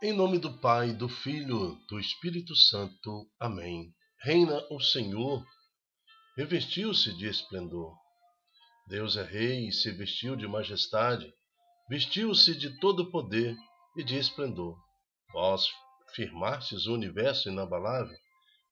Em nome do Pai, do Filho, do Espírito Santo. Amém. Reina o Senhor, revestiu-se de esplendor. Deus é Rei e se vestiu de majestade, vestiu-se de todo poder e de esplendor. Vós firmastes o universo inabalável,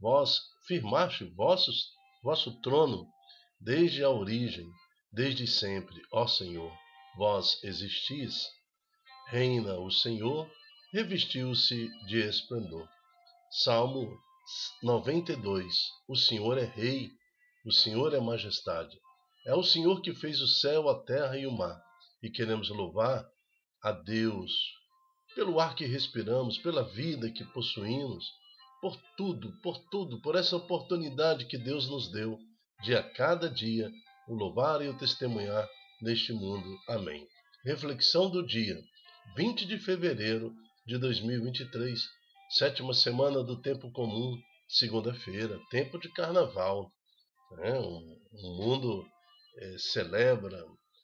vós firmastes vosso trono desde a origem, desde sempre, ó Senhor, vós existis. Reina o Senhor, revestiu-se de esplendor. Salmo 92. O Senhor é Rei, o Senhor é Majestade. É o Senhor que fez o céu, a terra e o mar. E queremos louvar a Deus pelo ar que respiramos, pela vida que possuímos, por essa oportunidade que Deus nos deu de a cada dia o louvar e o testemunhar neste mundo. Amém. Reflexão do dia, 20 de fevereiro de 2023, sétima semana do tempo comum, segunda-feira, tempo de carnaval. O mundo celebra,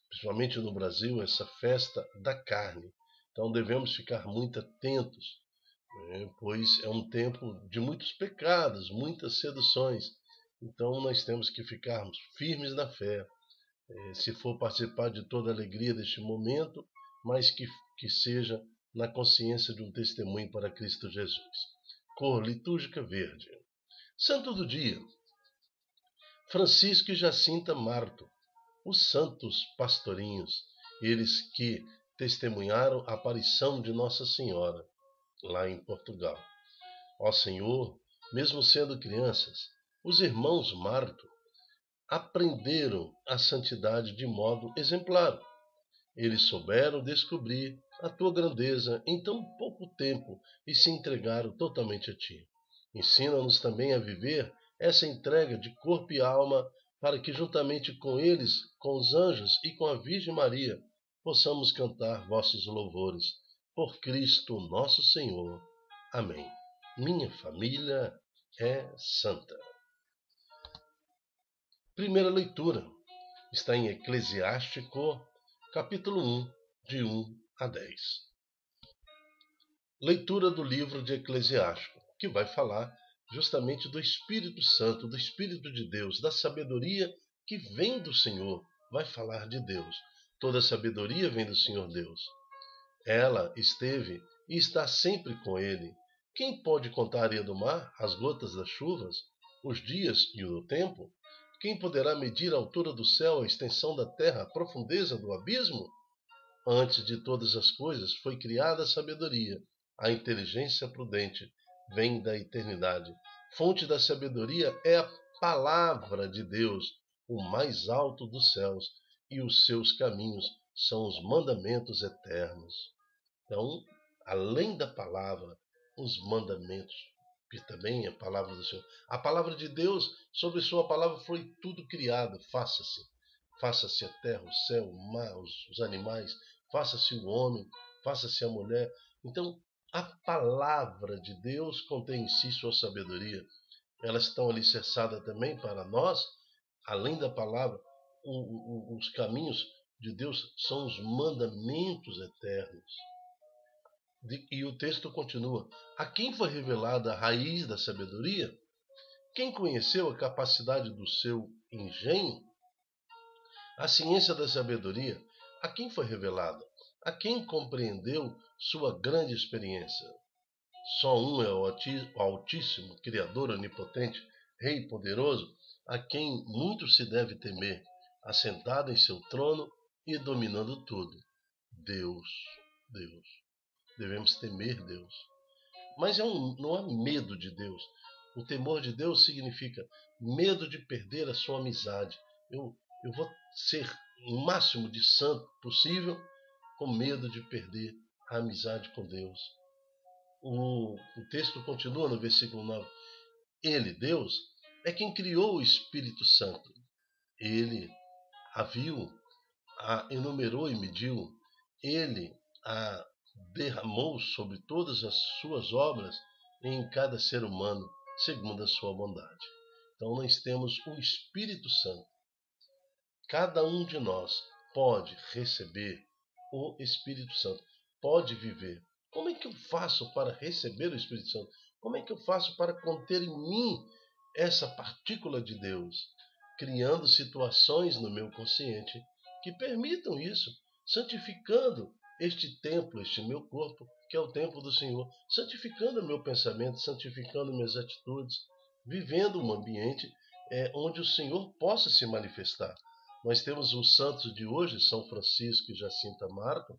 principalmente no Brasil, essa festa da carne. Então devemos ficar muito atentos, pois é um tempo de muitos pecados, muitas seduções. Então nós temos que ficarmos firmes na fé, se for participar de toda a alegria deste momento, mas que seja na consciência de um testemunho para Cristo Jesus. Cor litúrgica verde. Santo do dia, Francisco e Jacinta Marto, os santos pastorinhos, eles que testemunharam a aparição de Nossa Senhora lá em Portugal. Ó Senhor, mesmo sendo crianças, os irmãos Marto aprenderam a santidade de modo exemplar. Eles souberam descobrir a tua grandeza em tão pouco tempo e se entregaram totalmente a ti. Ensina-nos também a viver essa entrega de corpo e alma, para que juntamente com eles, com os anjos e com a Virgem Maria, possamos cantar vossos louvores. Por Cristo nosso Senhor. Amém. Minha família é santa. Primeira leitura está em Eclesiástico, capítulo 1, de 1 a 10. Leitura do livro de Eclesiástico, que vai falar justamente do Espírito Santo, do Espírito de Deus, da sabedoria que vem do Senhor. Vai falar de Deus. Toda sabedoria vem do Senhor Deus. Ela esteve e está sempre com ele. Quem pode contar a areia do mar, as gotas das chuvas, os dias e o tempo? Quem poderá medir a altura do céu, a extensão da terra, a profundeza do abismo? Antes de todas as coisas foi criada a sabedoria. A inteligência prudente vem da eternidade. Fonte da sabedoria é a palavra de Deus, o mais alto dos céus, e os seus caminhos são os mandamentos eternos. Então, além da palavra, os mandamentos, que também é a palavra do Senhor. A palavra de Deus, sobre sua palavra foi tudo criado. Faça-se. Faça-se a terra, o céu, o mar, os animais. Faça-se o homem, faça-se a mulher. Então, a palavra de Deus contém em si sua sabedoria. Elas estão alicerçadas também para nós, além da palavra, os caminhos de Deus são os mandamentos eternos. E o texto continua. A quem foi revelada a raiz da sabedoria? Quem conheceu a capacidade do seu engenho? A ciência da sabedoria, a quem foi revelada? A quem compreendeu sua grande experiência? Só um é o Altíssimo, Criador onipotente, Rei poderoso, a quem muito se deve temer, assentado em seu trono e dominando tudo. Deus. Devemos temer Deus. Mas não há medo de Deus. O temor de Deus significa medo de perder a sua amizade. Eu vou ser o máximo de santo possível, com medo de perder a amizade com Deus. O texto continua no versículo 9. Ele, Deus, é quem criou o Espírito Santo. Ele a viu, a enumerou e mediu. Ele a derramou sobre todas as suas obras em cada ser humano, segundo a sua bondade. Então nós temos o Espírito Santo. Cada um de nós pode receber o Espírito Santo, pode viver Como é que eu faço para receber o Espírito Santo? Como é que eu faço para conter em mim essa partícula de Deus? Criando situações no meu consciente que permitam isso, santificando este templo, este meu corpo, que é o templo do Senhor, santificando o meu pensamento, santificando minhas atitudes, vivendo um ambiente onde o Senhor possa se manifestar. Nós temos os santos de hoje, São Francisco e Jacinta Marco,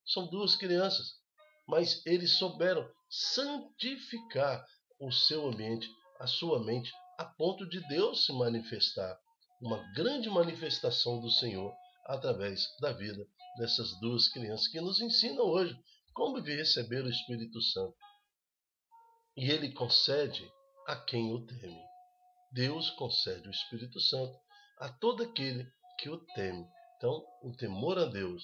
são duas crianças, mas eles souberam santificar o seu ambiente, a sua mente, a ponto de Deus se manifestar, uma grande manifestação do Senhor através da vida dessas duas crianças que nos ensinam hoje como receber o Espírito Santo. E ele concede a quem o teme. Deus concede o Espírito Santo a todo aquele que o teme. Então, o temor a Deus,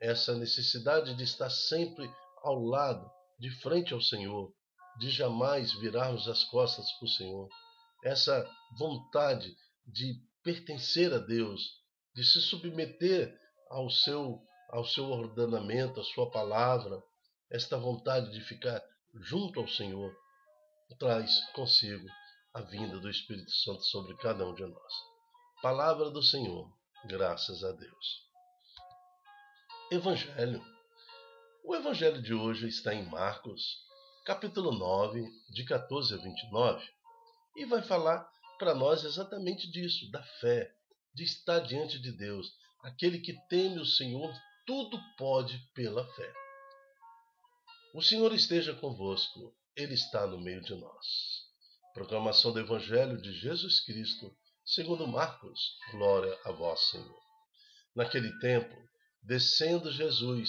essa necessidade de estar sempre ao lado, de frente ao Senhor, de jamais virarmos as costas para o Senhor, essa vontade de pertencer a Deus, de se submeter ao seu ordenamento, à sua palavra, esta vontade de ficar junto ao Senhor, traz consigo a vinda do Espírito Santo sobre cada um de nós. Palavra do Senhor, graças a Deus. Evangelho. O Evangelho de hoje está em Marcos, capítulo 9, de 14 a 29, e vai falar para nós exatamente disso, da fé, de estar diante de Deus. Aquele que teme o Senhor, tudo pode pela fé. O Senhor esteja convosco, Ele está no meio de nós. Proclamação do Evangelho de Jesus Cristo, segundo Marcos. Glória a vós, Senhor. Naquele tempo, descendo Jesus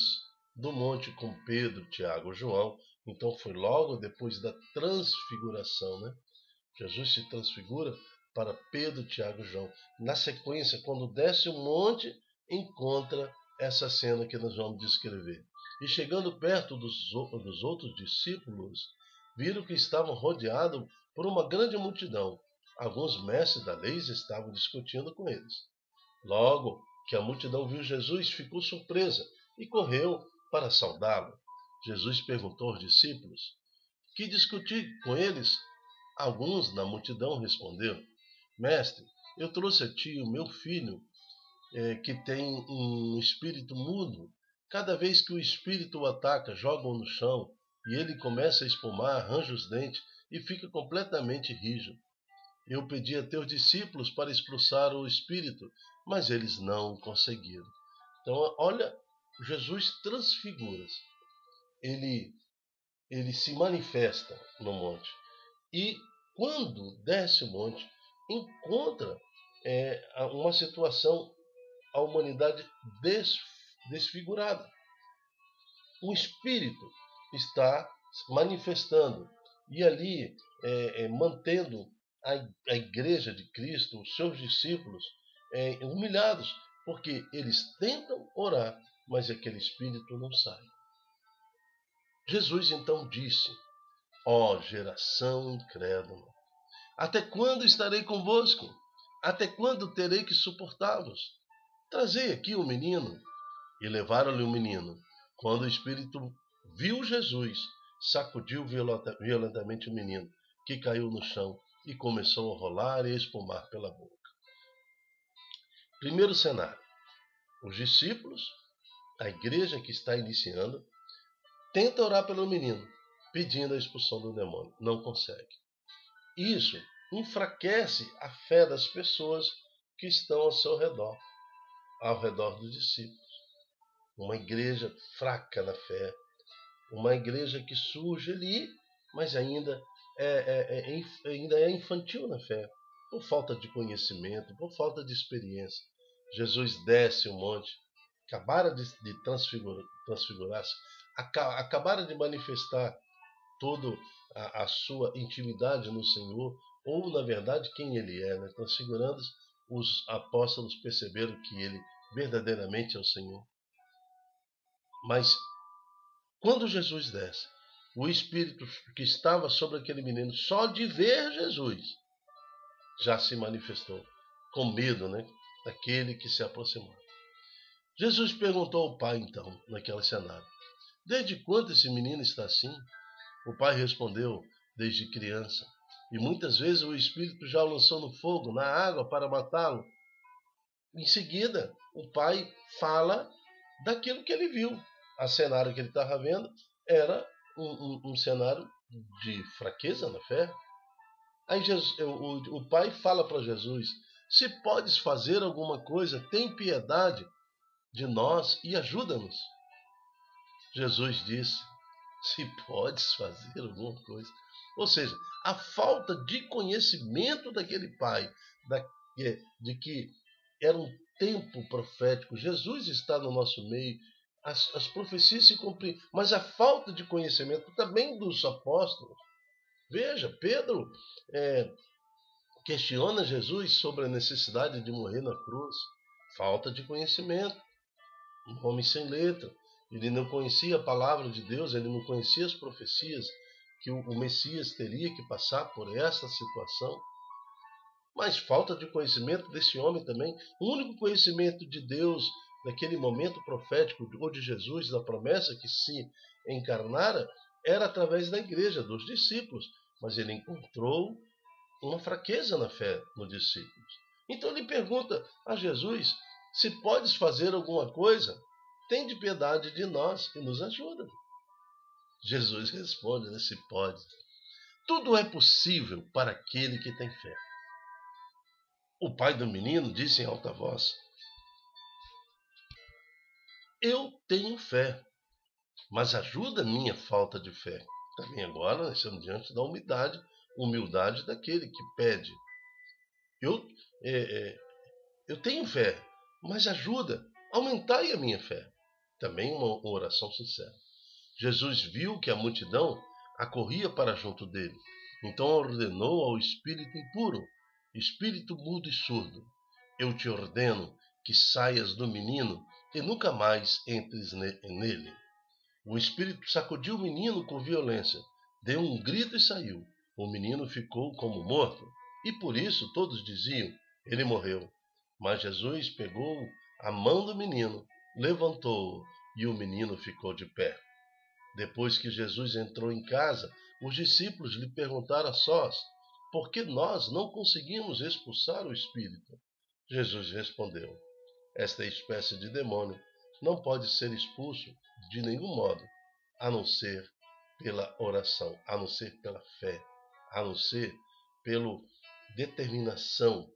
do monte com Pedro, Tiago e João, então foi logo depois da transfiguração, né? Jesus se transfigura para Pedro, Tiago e João. Na sequência, quando desce o monte, encontra essa cena que nós vamos descrever. E chegando perto dos outros discípulos, viram que estavam rodeados por uma grande multidão. Alguns mestres da lei estavam discutindo com eles. Logo que a multidão viu Jesus, ficou surpresa e correu para saudá-lo. Jesus perguntou aos discípulos: que discutir com eles? Alguns na multidão responderam: Mestre, eu trouxe a ti o meu filho, que tem um espírito mudo. Cada vez que o espírito o ataca, joga-o no chão, e ele começa a espumar, arranja os dentes e fica completamente rijo. Eu pedi a teus discípulos para expulsar o espírito, mas eles não conseguiram. Então, olha, Jesus transfigura-se. Ele se manifesta no monte. E quando desce o monte, encontra uma situação, a humanidade desfigurada. O Espírito está manifestando e ali mantendo a igreja de Cristo, os seus discípulos, humilhados, porque eles tentam orar, mas aquele Espírito não sai. Jesus então disse: ó geração incrédula, até quando estarei convosco? Até quando terei que suportá-los? Trazei aqui o menino. E levaram-lhe o menino. Quando o Espírito viu Jesus, sacudiu violentamente o menino, que caiu no chão e começou a rolar e a espumar pela boca. Primeiro cenário: os discípulos, a igreja que está iniciando, tenta orar pelo menino, pedindo a expulsão do demônio. Não consegue. Isso enfraquece a fé das pessoas que estão ao redor dos discípulos. Uma igreja fraca na fé, uma igreja que surge ali, mas ainda é infantil na fé, por falta de conhecimento, por falta de experiência. Jesus desce o monte, acabara de transfigurar-se, acabara de manifestar toda a sua intimidade no Senhor, ou na verdade quem ele é, né? Transfigurando, os apóstolos perceberam que ele verdadeiramente é o Senhor. Mas quando Jesus desce, o Espírito que estava sobre aquele menino, só de ver Jesus, já se manifestou com medo, né, daquele que se aproximou. Jesus perguntou ao Pai, então, naquele cenário: Desde quando esse menino está assim? O pai respondeu: desde criança. E muitas vezes o espírito já o lançou no fogo, na água, para matá-lo. Em seguida, o pai fala daquilo que ele viu. O cenário que ele estava vendo era um cenário de fraqueza na fé. Aí o pai fala para Jesus: se podes fazer alguma coisa, tem piedade de nós e ajuda-nos. Jesus disse: se podes fazer alguma coisa. Ou seja, a falta de conhecimento daquele pai, de que era um tempo profético. Jesus está no nosso meio, as profecias se cumprem, mas a falta de conhecimento também dos apóstolos. Veja, Pedro questiona Jesus sobre a necessidade de morrer na cruz. Falta de conhecimento. Um homem sem letra. Ele não conhecia a palavra de Deus, ele não conhecia as profecias que o Messias teria que passar por essa situação. Mas falta de conhecimento desse homem também. O único conhecimento de Deus naquele momento profético, ou de Jesus, da promessa que se encarnara, era através da igreja, dos discípulos. Mas ele encontrou uma fraqueza na fé nos discípulos. Então ele pergunta a Jesus: se podes fazer alguma coisa, tem de piedade de nós e nos ajuda. Jesus responde: se pode. Tudo é possível para aquele que tem fé. O pai do menino disse em alta voz: eu tenho fé, mas ajuda a minha falta de fé. Também agora nós estamos diante da humildade daquele que pede. Eu tenho fé, mas ajuda, aumentai a minha fé. Também uma oração sincera. Jesus viu que a multidão acorria para junto dele. Então ordenou ao espírito impuro, espírito mudo e surdo: eu te ordeno que saias do menino e nunca mais entres nele. O espírito sacudiu o menino com violência, deu um grito e saiu. O menino ficou como morto, e por isso todos diziam: ele morreu. Mas Jesus pegou a mão do menino, levantou-o, e o menino ficou de pé. Depois que Jesus entrou em casa, os discípulos lhe perguntaram a sós: por que nós não conseguimos expulsar o espírito? Jesus respondeu: esta espécie de demônio não pode ser expulso de nenhum modo, a não ser pela oração, a não ser pela fé, a não ser pela determinação,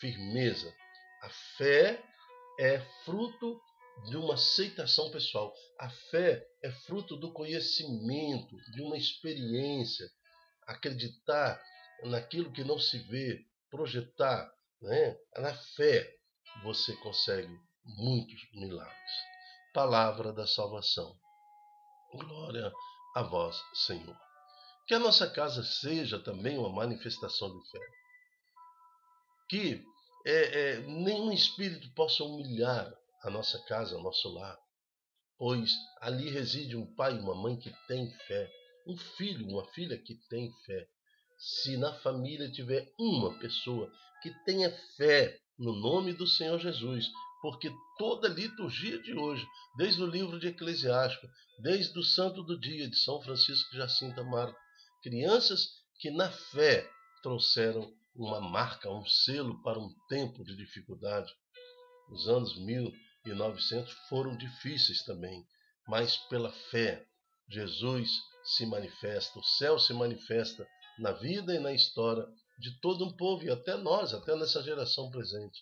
firmeza. A fé é fruto de uma aceitação pessoal. A fé é fruto do conhecimento, de uma experiência. Acreditar naquilo que não se vê, projetar. Na fé você consegue muitos milagres. Palavra da salvação. Glória a vós, Senhor. Que a nossa casa seja também uma manifestação de fé. Que nenhum espírito possa humilhar a nossa casa, o nosso lar. Pois ali reside um pai e uma mãe que têm fé. Um filho, uma filha que tem fé. Se na família tiver uma pessoa que tenha fé no nome do Senhor Jesus, porque toda a liturgia de hoje, desde o livro de Eclesiástico, desde o santo do dia de São Francisco de Jacinta Marta, crianças que na fé trouxeram uma marca, um selo para um tempo de dificuldade. Os anos 1900 foram difíceis também, mas pela fé Jesus se manifesta, o céu se manifesta na vida e na história de todo um povo e até nós, até nessa geração presente.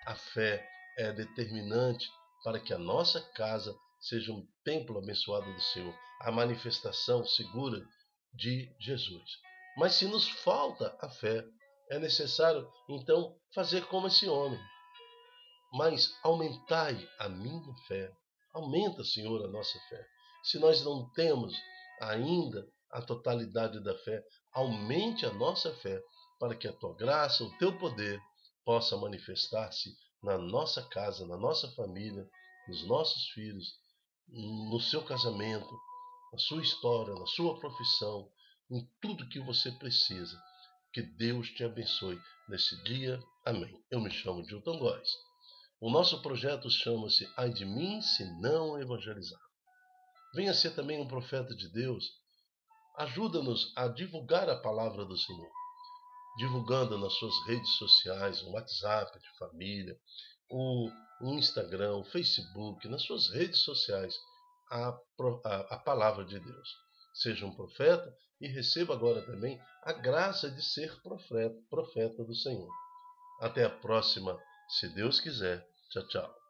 A fé é determinante para que a nossa casa seja um templo abençoado do Senhor, a manifestação segura de Jesus. Mas se nos falta a fé, é necessário então fazer como esse homem. Mas aumentai a minha fé. Aumenta, Senhor, a nossa fé. Se nós não temos ainda a totalidade da fé, aumente a nossa fé para que a tua graça, o teu poder possa manifestar-se na nossa casa, na nossa família, nos nossos filhos, no seu casamento, na sua história, na sua profissão, em tudo que você precisa. Que Deus te abençoe nesse dia. Amém. Eu me chamo Dilton Góes. O nosso projeto chama-se Ai de mim se não evangelizar. venha ser também um profeta de Deus. Ajuda-nos a divulgar a palavra do Senhor, divulgando nas suas redes sociais, o WhatsApp de família, o Instagram, o Facebook, nas suas redes sociais, a palavra de Deus. Seja um profeta e receba agora também a graça de ser profeta do Senhor. Até a próxima, se Deus quiser. Tchau, tchau.